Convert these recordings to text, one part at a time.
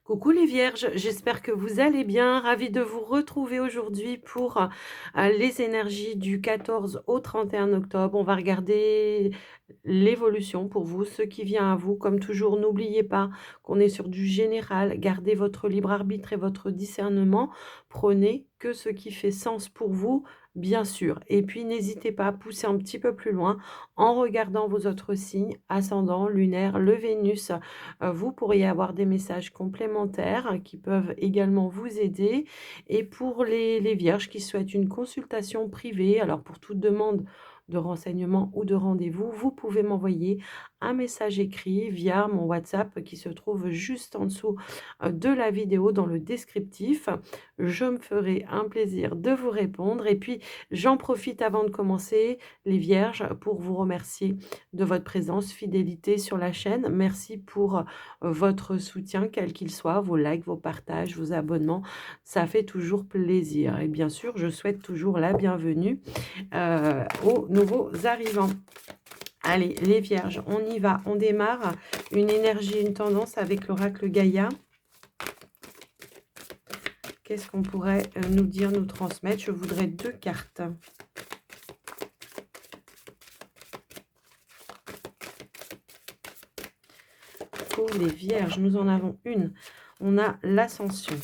Coucou les vierges, j'espère que vous allez bien. Ravie de vous retrouver aujourd'hui pour les énergies du 14 au 31 octobre. On va regarder l'évolution pour vous, ce qui vient à vous. Comme toujours, n'oubliez pas qu'on est sur du général. Gardez votre libre arbitre et votre discernement. Prenez que ce qui fait sens pour vous, bien sûr. Et puis, n'hésitez pas à pousser un petit peu plus loin en regardant vos autres signes, ascendant, lunaire, le Vénus. Vous pourriez avoir des messages complémentaires qui peuvent également vous aider. Et pour les vierges qui souhaitent une consultation privée, alors pour toute demande de renseignements ou de rendez-vous, vous pouvez m'envoyer un message écrit via mon WhatsApp qui se trouve juste en dessous de la vidéo dans le descriptif. Je me ferai un plaisir de vous répondre. Et puis, j'en profite avant de commencer, les vierges, pour vous remercier de votre présence, fidélité sur la chaîne. Merci pour votre soutien, quel qu'il soit, vos likes, vos partages, vos abonnements, ça fait toujours plaisir. Et bien sûr, je souhaite toujours la bienvenue aux nouveaux arrivants. Allez, les vierges, on y va, on démarre. Une énergie, une tendance avec l'oracle Gaïa. Qu'est-ce qu'on pourrait nous dire, nous transmettre? Je voudrais 2 cartes. Pour les vierges, nous en avons une. On a l'ascension.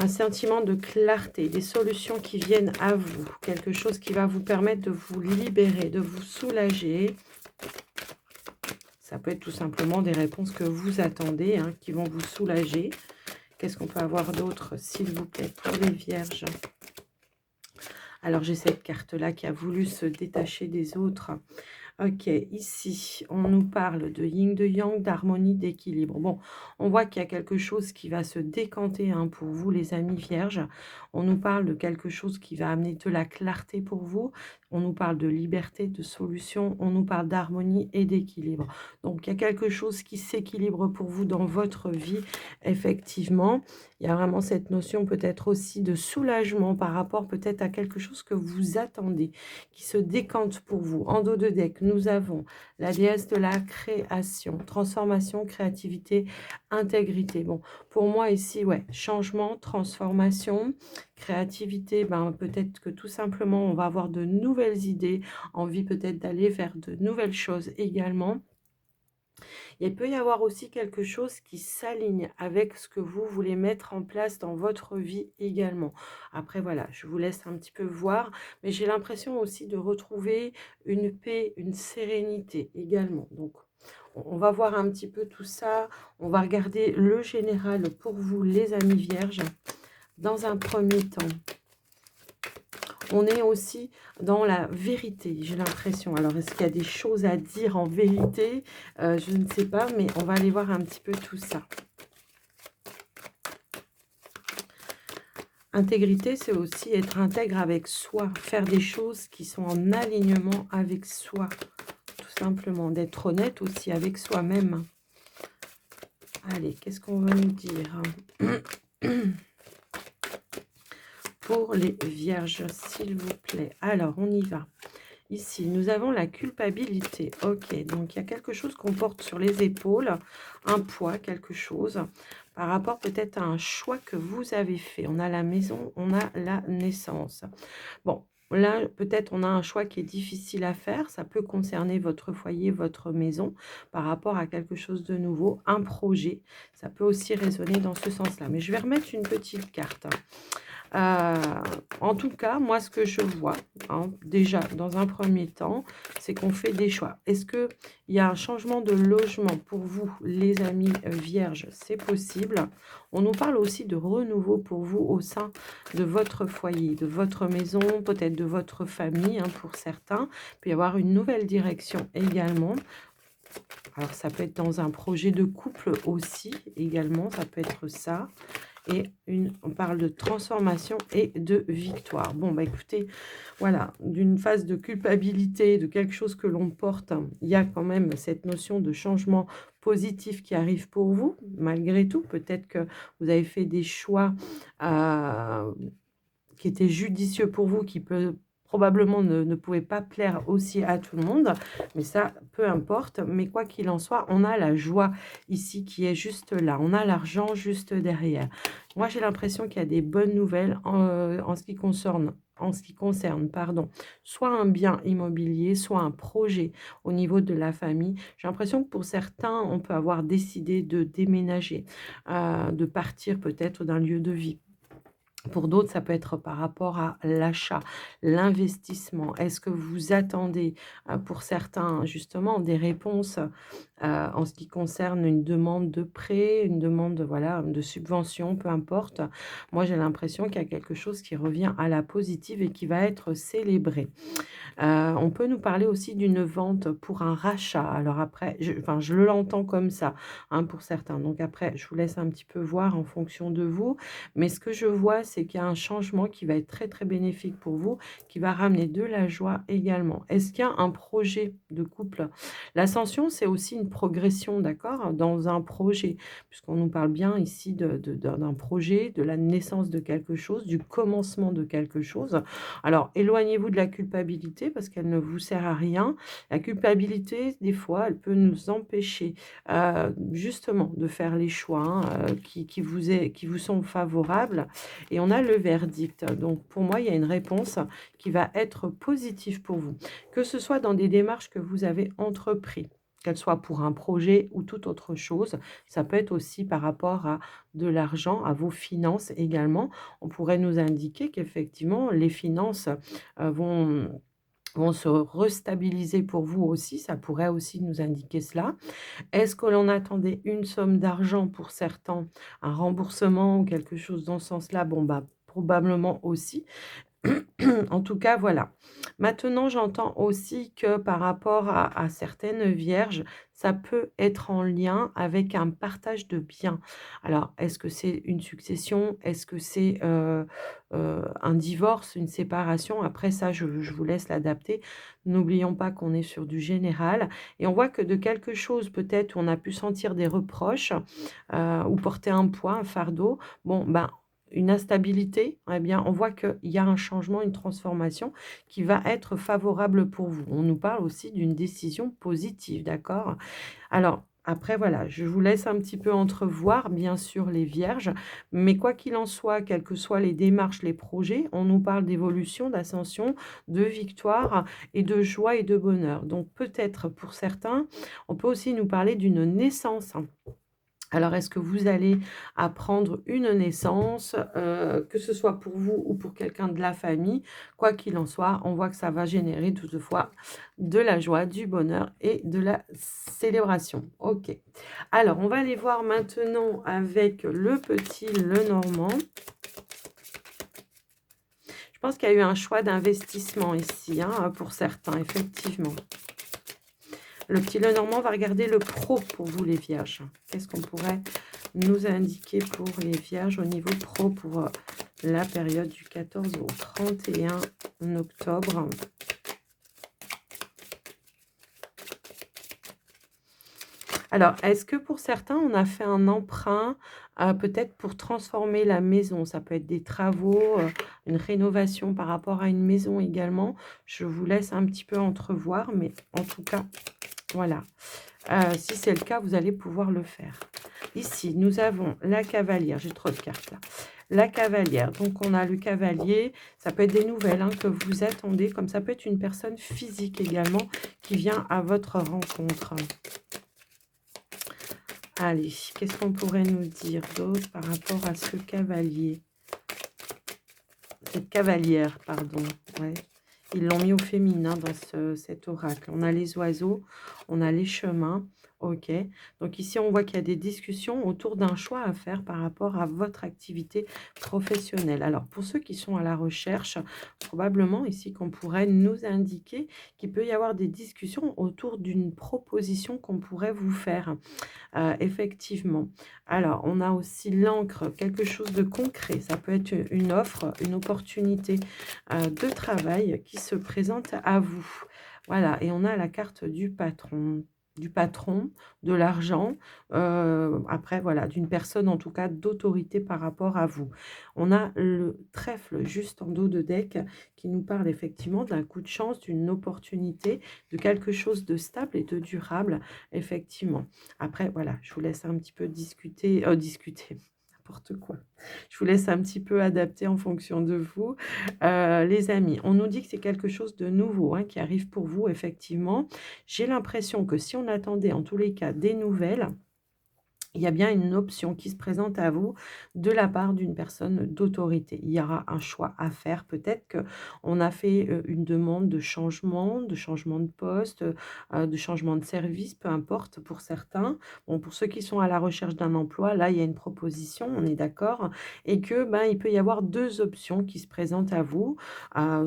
Un sentiment de clarté, des solutions qui viennent à vous. Quelque chose qui va vous permettre de vous libérer, de vous soulager. Ça peut être tout simplement des réponses que vous attendez, hein, qui vont vous soulager. Qu'est-ce qu'on peut avoir d'autre, s'il vous plaît, pour les vierges? Alors, j'ai cette carte-là qui a voulu se détacher des autres. Ok, ici, on nous parle de yin, de yang, d'harmonie, d'équilibre. Bon, on voit qu'il y a quelque chose qui va se décanter, hein, pour vous, les amis vierges. On nous parle de quelque chose qui va amener de la clarté pour vous. On nous parle de liberté, de solution. On nous parle d'harmonie et d'équilibre. Donc, il y a quelque chose qui s'équilibre pour vous dans votre vie, effectivement. Il y a vraiment cette notion peut-être aussi de soulagement par rapport peut-être à quelque chose que vous attendez, qui se décante pour vous. En dos de deck, nous avons la déesse de la création, transformation, créativité, intégrité. Bon, pour moi ici, ouais, changement, transformation, créativité, ben, peut-être que tout simplement, on va avoir de nouvelles idées, envie peut-être d'aller vers de nouvelles choses également. Il peut y avoir aussi quelque chose qui s'aligne avec ce que vous voulez mettre en place dans votre vie également. Après, voilà, je vous laisse un petit peu voir, mais j'ai l'impression aussi de retrouver une paix, une sérénité également. Donc, on va voir un petit peu tout ça. On va regarder le général pour vous, les amis vierges, dans un premier temps. On est aussi dans la vérité, j'ai l'impression. Alors, est-ce qu'il y a des choses à dire en vérité? Je ne sais pas, mais on va aller voir un petit peu tout ça. Intégrité, c'est aussi être intègre avec soi, faire des choses qui sont en alignement avec soi, tout simplement. D'être honnête aussi avec soi-même. Allez, qu'est-ce qu'on va nous dire? Pour les vierges, s'il vous plaît. Alors, on y va. Ici, nous avons la culpabilité. Ok, donc il y a quelque chose qu'on porte sur les épaules, un poids, quelque chose, par rapport peut-être à un choix que vous avez fait. On a la maison, on a la naissance. Bon, là, peut-être on a un choix qui est difficile à faire. Ça peut concerner votre foyer, votre maison, par rapport à quelque chose de nouveau, un projet. Ça peut aussi résonner dans ce sens-là. Mais je vais remettre une petite carte. En tout cas, moi, ce que je vois, hein, déjà, dans un premier temps, c'est qu'on fait des choix. Est-ce qu'il y a un changement de logement pour vous, les amis vierges? C'est possible. On nous parle aussi de renouveau pour vous au sein de votre foyer, de votre maison, peut-être de votre famille, hein, pour certains. Il peut y avoir une nouvelle direction également. Alors, ça peut être dans un projet de couple aussi, également, ça peut être ça. Et on parle de transformation et de victoire. Bon, bah écoutez, voilà, d'une phase de culpabilité, de quelque chose que l'on porte, hein, il y a quand même cette notion de changement positif qui arrive pour vous, malgré tout. Peut-être que vous avez fait des choix qui étaient judicieux pour vous, qui peuvent probablement ne pouvait pas plaire aussi à tout le monde, mais ça, peu importe. Mais quoi qu'il en soit, on a la joie ici qui est juste là. On a l'argent juste derrière. Moi, j'ai l'impression qu'il y a des bonnes nouvelles en ce qui concerne, pardon, soit un bien immobilier, soit un projet au niveau de la famille. J'ai l'impression que pour certains, on peut avoir décidé de déménager, de partir peut-être d'un lieu de vie. Pour d'autres, ça peut être par rapport à l'achat, l'investissement. Est-ce que vous attendez, pour certains, justement, des réponses en ce qui concerne une demande de prêt, une demande, voilà, de subvention, peu importe. Moi, j'ai l'impression qu'il y a quelque chose qui revient à la positive et qui va être célébré. On peut nous parler aussi d'une vente pour un rachat. Alors après, je l'entends comme ça, hein, pour certains. Donc après, je vous laisse un petit peu voir en fonction de vous. Mais ce que je vois, c'est qu'il y a un changement qui va être très, très bénéfique pour vous, qui va ramener de la joie également. Est-ce qu'il y a un projet de couple? L'ascension, c'est aussi une progression, d'accord? Dans un projet, puisqu'on nous parle bien ici d'un projet, de la naissance de quelque chose, du commencement de quelque chose. Alors, éloignez-vous de la culpabilité parce qu'elle ne vous sert à rien. La culpabilité, des fois, elle peut nous empêcher justement de faire les choix, hein, qui vous sont favorables. Et on a le verdict. Donc, pour moi, il y a une réponse qui va être positive pour vous. Que ce soit dans des démarches que vous avez entreprises, qu'elles soient pour un projet ou toute autre chose. Ça peut être aussi par rapport à de l'argent, à vos finances également. On pourrait nous indiquer qu'effectivement, les finances vont se restabiliser pour vous aussi. Ça pourrait aussi nous indiquer cela. Est-ce que l'on attendait une somme d'argent pour certains, un remboursement ou quelque chose dans ce sens-là? Bon, bah, probablement aussi. En tout cas, voilà. Maintenant, j'entends aussi que par rapport à certaines vierges, ça peut être en lien avec un partage de biens. Alors, est-ce que c'est une succession? Est-ce que c'est un divorce, une séparation? Après ça, je vous laisse l'adapter. N'oublions pas qu'on est sur du général. Et on voit que de quelque chose, peut-être, où on a pu sentir des reproches ou porter un poids, un fardeau, bon, ben, une instabilité, eh bien, on voit qu'il y a un changement, une transformation qui va être favorable pour vous. On nous parle aussi d'une décision positive, d'accord? Alors, après, voilà, je vous laisse un petit peu entrevoir, bien sûr, les vierges, mais quoi qu'il en soit, quelles que soient les démarches, les projets, on nous parle d'évolution, d'ascension, de victoire et de joie et de bonheur. Donc, peut-être pour certains, on peut aussi nous parler d'une naissance. Alors, est-ce que vous allez apprendre une naissance, que ce soit pour vous ou pour quelqu'un de la famille? Quoi qu'il en soit, on voit que ça va générer toutefois de la joie, du bonheur et de la célébration. OK. Alors, on va aller voir maintenant avec le petit Lenormand. Je pense qu'il y a eu un choix d'investissement ici, hein, pour certains, effectivement. Le petit Lenormand va regarder le pro pour vous, les vierges. Qu'est-ce qu'on pourrait nous indiquer pour les vierges au niveau pro pour la période du 14 au 31 octobre? Alors, est-ce que pour certains, on a fait un emprunt, peut-être pour transformer la maison? Ça peut être des travaux, une rénovation par rapport à une maison également. Je vous laisse un petit peu entrevoir, mais en tout cas, voilà. Si c'est le cas, vous allez pouvoir le faire. Ici, nous avons la cavalière. J'ai trop de cartes là. La cavalière. Donc, on a le cavalier. Ça peut être des nouvelles, hein, que vous attendez. Comme ça peut être une personne physique également qui vient à votre rencontre. Allez, qu'est-ce qu'on pourrait nous dire d'autre par rapport à ce cavalier? Cette cavalière, pardon. Ouais. Ils l'ont mis au féminin dans cet oracle. On a les oiseaux, on a les chemins. OK. Donc ici, on voit qu'il y a des discussions autour d'un choix à faire par rapport à votre activité professionnelle. Alors, pour ceux qui sont à la recherche, probablement ici qu'on pourrait nous indiquer qu'il peut y avoir des discussions autour d'une proposition qu'on pourrait vous faire. Effectivement. Alors, on a aussi l'encre, quelque chose de concret. Ça peut être une offre, une opportunité de travail qui se présente à vous. Voilà, et on a la carte du patron. du patron, de l'argent, après voilà, d'une personne en tout cas d'autorité par rapport à vous. On a le trèfle juste en dos de deck qui nous parle effectivement d'un coup de chance, d'une opportunité, de quelque chose de stable et de durable, effectivement. Après voilà, je vous laisse un petit peu discuter, n'importe quoi. Je vous laisse un petit peu adapter en fonction de vous. Les amis, on nous dit que c'est quelque chose de nouveau, hein, qui arrive pour vous effectivement. J'ai l'impression que si on attendait en tous les cas des nouvelles, il y a bien une option qui se présente à vous de la part d'une personne d'autorité. Il y aura un choix à faire. Peut-être qu'on a fait une demande de changement de poste, de changement de service, peu importe pour certains. Bon, pour ceux qui sont à la recherche d'un emploi, là, il y a une proposition, on est d'accord, et que ben, il peut y avoir deux options qui se présentent à vous,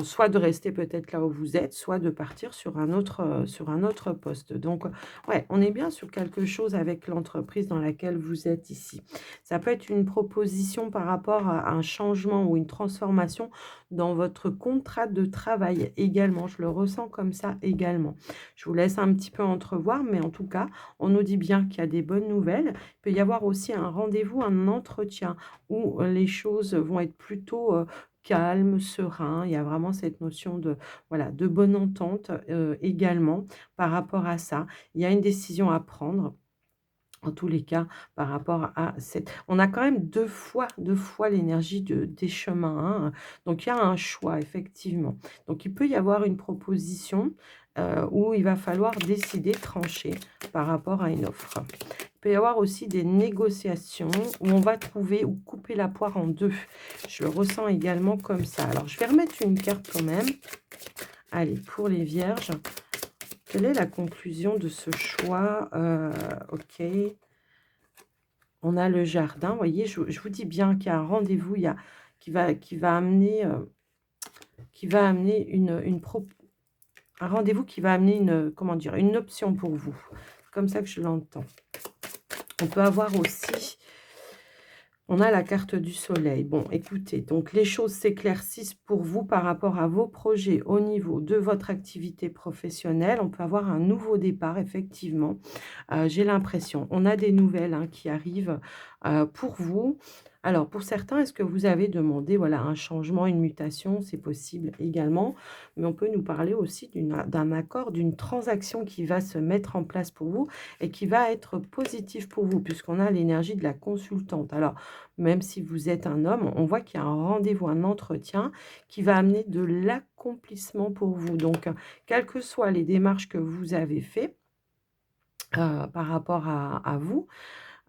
soit de rester peut-être là où vous êtes, soit de partir sur un autre poste. Donc, ouais, on est bien sur quelque chose avec l'entreprise dans laquelle vous êtes ici. Ça peut être une proposition par rapport à un changement ou une transformation dans votre contrat de travail également. Je le ressens comme ça également. Je vous laisse un petit peu entrevoir, mais en tout cas, on nous dit bien qu'il y a des bonnes nouvelles. Il peut y avoir aussi un rendez-vous, un entretien où les choses vont être plutôt calmes, serein. Il y a vraiment cette notion de, voilà, de bonne entente également par rapport à ça. Il y a une décision à prendre, en tous les cas, par rapport à cette on a quand même deux fois l'énergie des chemins, hein, donc il y a un choix effectivement. Donc il peut y avoir une proposition, où il va falloir décider, trancher par rapport à une offre. Il peut y avoir aussi des négociations où on va trouver ou couper la poire en 2. Je le ressens également comme ça. Alors je vais remettre une carte quand même. Allez, pour les vierges. Quelle est la conclusion de ce choix? OK. On a le jardin. Vous voyez, je vous dis bien qu'il y a un rendez-vous, qui va amener un rendez-vous qui va amener comment dire? Une option pour vous. C'est comme ça que je l'entends. On peut avoir aussi on a la carte du soleil. Bon, écoutez, donc les choses s'éclaircissent pour vous par rapport à vos projets au niveau de votre activité professionnelle. On peut avoir un nouveau départ, effectivement. J'ai l'impression. On a des nouvelles hein, qui arrivent pour vous. Alors, pour certains, est-ce que vous avez demandé voilà, un changement, une mutation? C'est possible également. Mais on peut nous parler aussi d'un accord, d'une transaction qui va se mettre en place pour vous et qui va être positive pour vous, puisqu'on a l'énergie de la consultante. Alors, même si vous êtes un homme, on voit qu'il y a un rendez-vous, un entretien qui va amener de l'accomplissement pour vous. Donc, quelles que soient les démarches que vous avez faites par rapport à vous,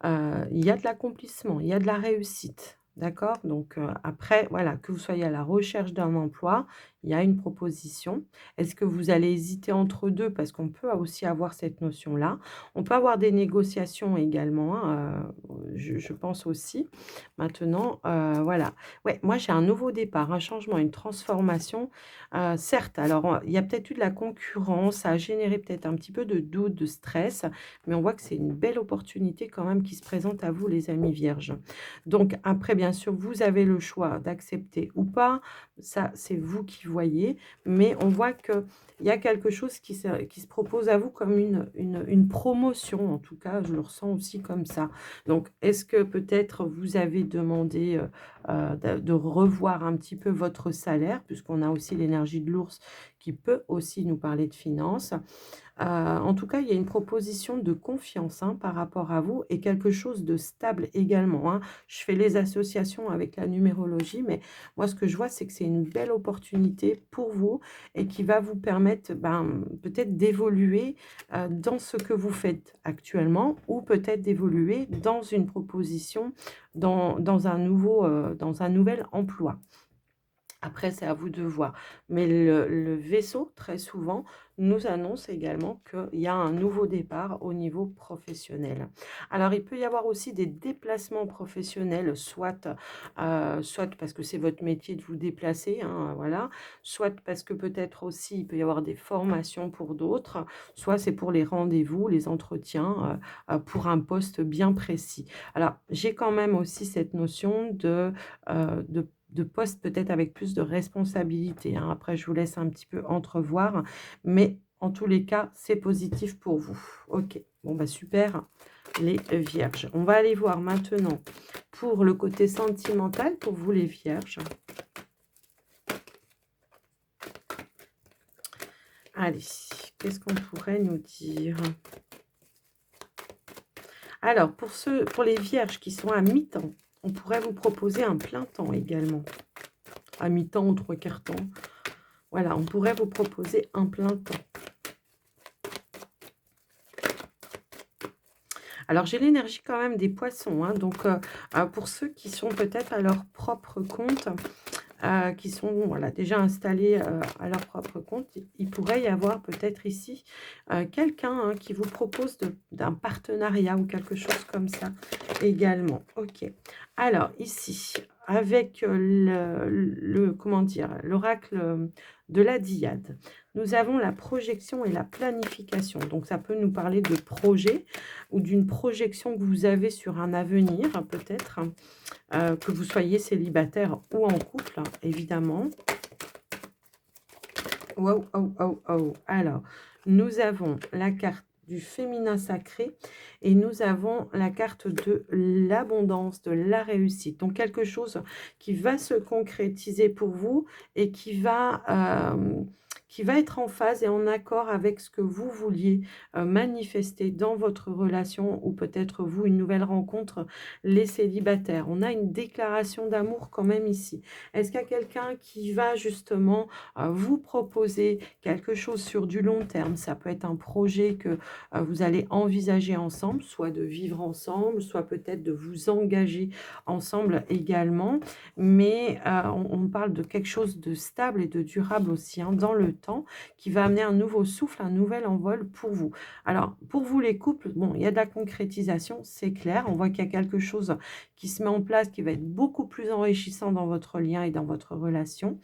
il y a de l'accomplissement, il y a de la réussite. D'accord? Donc, après, voilà, que vous soyez à la recherche d'un emploi, il y a une proposition. Est-ce que vous allez hésiter entre 2? Parce qu'on peut aussi avoir cette notion-là. On peut avoir des négociations également, hein, je pense aussi. Maintenant, voilà. Ouais, moi, j'ai un nouveau départ, un changement, une transformation. Certes, alors, il y a peut-être eu de la concurrence, ça a généré peut-être un petit peu de doute, de stress, mais on voit que c'est une belle opportunité quand même qui se présente à vous, les amis vierges. Donc après, bien sûr, vous avez le choix d'accepter ou pas. Ça, c'est vous qui voyez. Mais on voit qu'il y a quelque chose qui se propose à vous comme une promotion. En tout cas, je le ressens aussi comme ça. Donc, est-ce que peut-être vous avez demandé de revoir un petit peu votre salaire, puisqu'on a aussi l'énergie de l'ours qui peut aussi nous parler de finances. En tout cas, il y a une proposition de confiance, hein, par rapport à vous et quelque chose de stable également, hein. Je fais les associations avec la numérologie, mais moi, ce que je vois, c'est que c'est une belle opportunité pour vous et qui va vous permettre, ben, peut-être d'évoluer, dans ce que vous faites actuellement ou peut-être d'évoluer dans une proposition, dans un nouvel emploi. Après, c'est à vous de voir. Mais le vaisseau, très souvent, nous annonce également qu'il y a un nouveau départ au niveau professionnel. Alors, il peut y avoir aussi des déplacements professionnels, soit parce que c'est votre métier de vous déplacer, hein, voilà, soit parce que peut-être aussi il peut y avoir des formations pour d'autres, soit c'est pour les rendez-vous, les entretiens, pour un poste bien précis. Alors, j'ai quand même aussi cette notion de poste peut-être avec plus de responsabilité, hein. Après, je vous laisse un petit peu entrevoir, mais En tous les cas, c'est positif pour vous. Ok, bon bah super, les vierges. On va aller voir maintenant pour le côté sentimental, pour vous les vierges. Allez, qu'est-ce qu'on pourrait nous dire? Alors, pour les vierges qui sont à mi-temps, on pourrait vous proposer un plein temps également. À mi-temps ou trois quarts temps. Voilà, on pourrait vous proposer un plein temps. Alors, j'ai l'énergie quand même des poissons, hein, donc pour ceux qui sont peut-être à leur propre compte, qui sont voilà, déjà installés à leur propre compte, il pourrait y avoir peut-être ici quelqu'un hein, qui vous propose d'un partenariat ou quelque chose comme ça également. Ok. Alors ici, avec comment dire, l'oracle de la Diade, nous avons la projection et la planification. Donc ça peut nous parler de projet ou d'une projection que vous avez sur un avenir peut-être. Que vous soyez célibataire ou en couple, hein, évidemment. Wow, oh, oh, oh. Alors, nous avons la carte du féminin sacré et nous avons la carte de l'abondance, de la réussite. Donc, quelque chose qui va se concrétiser pour vous et qui va être en phase et en accord avec ce que vous vouliez manifester dans votre relation ou peut-être vous, une nouvelle rencontre, les célibataires. On a une déclaration d'amour quand même ici. Est-ce qu'il y a quelqu'un qui va justement vous proposer quelque chose sur du long terme? Ça peut être un projet que vous allez envisager ensemble, soit de vivre ensemble, soit peut-être de vous engager ensemble également. Mais on parle de quelque chose de stable et de durable aussi hein, dans le temps, qui va amener un nouveau souffle, un nouvel envol pour vous. Alors, pour vous les couples, bon, il y a de la concrétisation, c'est clair. On voit qu'il y a quelque chose qui se met en place, qui va être beaucoup plus enrichissant dans votre lien et dans votre relation.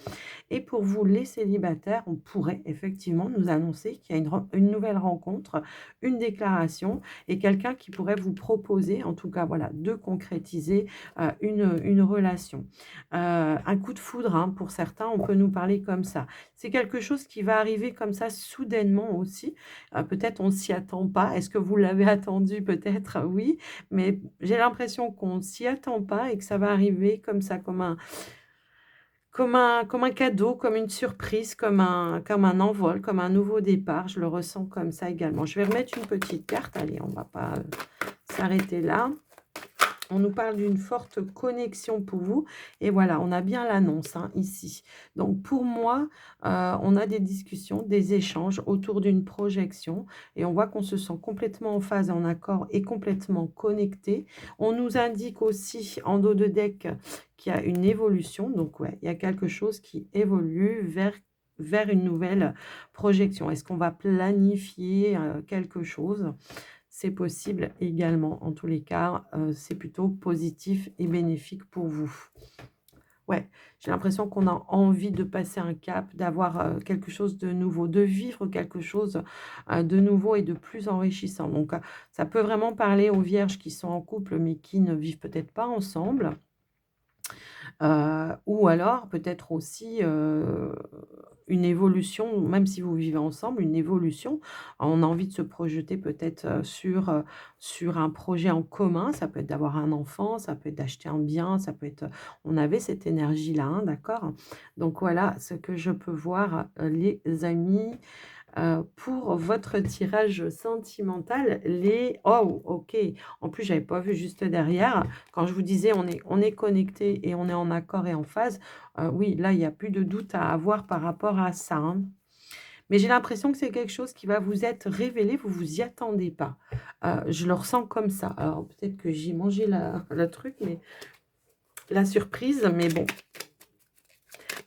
Et pour vous, les célibataires, on pourrait effectivement nous annoncer qu'il y a une nouvelle rencontre, une déclaration et quelqu'un qui pourrait vous proposer, en tout cas, voilà, de concrétiser une relation. Un coup de foudre, hein, pour certains, on peut nous parler comme ça. C'est quelque chose qui va arriver comme ça soudainement aussi. Peut-être on ne s'y attend pas. Est-ce que vous l'avez attendu? Peut-être, oui. Mais j'ai l'impression qu'on ne s'y attend pas et que ça va arriver comme ça, comme un cadeau, comme une surprise, comme un envol, comme un nouveau départ. Je le ressens comme ça également. Je vais remettre une petite carte. Allez, on ne va pas s'arrêter là. On nous parle d'une forte connexion pour vous. Et voilà, on a bien l'annonce hein, ici. Donc, pour moi, on a des discussions, des échanges autour d'une projection. Et on voit qu'on se sent complètement en phase, en accord et complètement connecté. On nous indique aussi en dos de deck qu'il y a une évolution. Donc, ouais, il y a quelque chose qui évolue vers une nouvelle projection. Est-ce qu'on va planifier quelque chose? C'est possible également. En tous les cas, c'est plutôt positif et bénéfique pour vous. Ouais, j'ai l'impression qu'on a envie de passer un cap, d'avoir quelque chose de nouveau, de vivre quelque chose de nouveau et de plus enrichissant. Donc, ça peut vraiment parler aux vierges qui sont en couple mais qui ne vivent peut-être pas ensemble. Ou alors peut-être aussi, une évolution, même si vous vivez ensemble, une évolution. On a envie de se projeter peut-être, sur un projet en commun. Ça peut être d'avoir un enfant, ça peut être d'acheter un bien, ça peut être, on avait cette énergie-là, hein, d'accord? Donc voilà ce que je peux voir, les amis. Pour votre tirage sentimental, oh, OK. En plus, j'avais pas vu juste derrière. Quand je vous disais on est connecté et on est en accord et en phase, oui, là, il y a plus de doute à avoir par rapport à ça, hein. Mais j'ai l'impression que c'est quelque chose qui va vous être révélé, vous vous y attendez pas. Je le ressens comme ça. Alors peut-être que j'ai mangé la truc, mais la surprise, mais bon.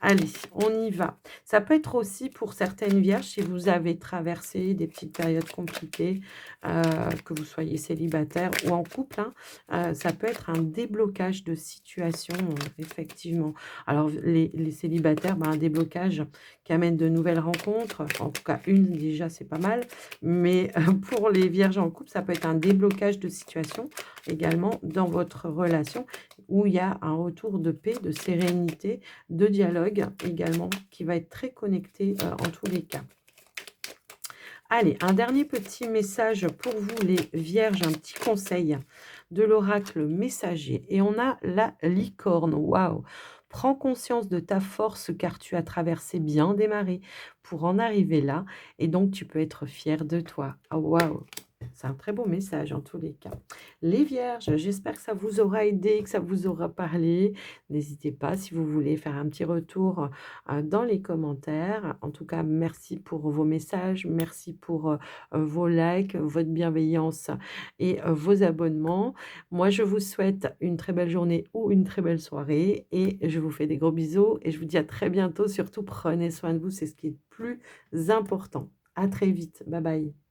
Allez, on y va. Ça peut être aussi pour certaines vierges, si vous avez traversé des petites périodes compliquées, que vous soyez célibataire ou en couple, hein, ça peut être un déblocage de situation, effectivement. Alors les célibataires, ben, un déblocage qui amène de nouvelles rencontres, en tout cas une déjà, c'est pas mal. Mais pour les vierges en couple, ça peut être un déblocage de situation également dans votre relation où il y a un retour de paix, de sérénité, de dialogue également qui va être très connecté en tous les cas. Allez, un dernier petit message pour vous les vierges, un petit conseil de l'oracle messager. Et on a la licorne. Waouh! Prends conscience de ta force car tu as traversé bien des marées pour en arriver là et donc tu peux être fier de toi. Ah waouh! C'est un très beau message en tous les cas. Les vierges, j'espère que ça vous aura aidé, que ça vous aura parlé. N'hésitez pas si vous voulez faire un petit retour dans les commentaires. En tout cas, merci pour vos messages, merci pour vos likes, votre bienveillance et vos abonnements. Moi, je vous souhaite une très belle journée ou une très belle soirée et je vous fais des gros bisous et je vous dis à très bientôt. Surtout, prenez soin de vous, c'est ce qui est le plus important. À très vite. Bye bye.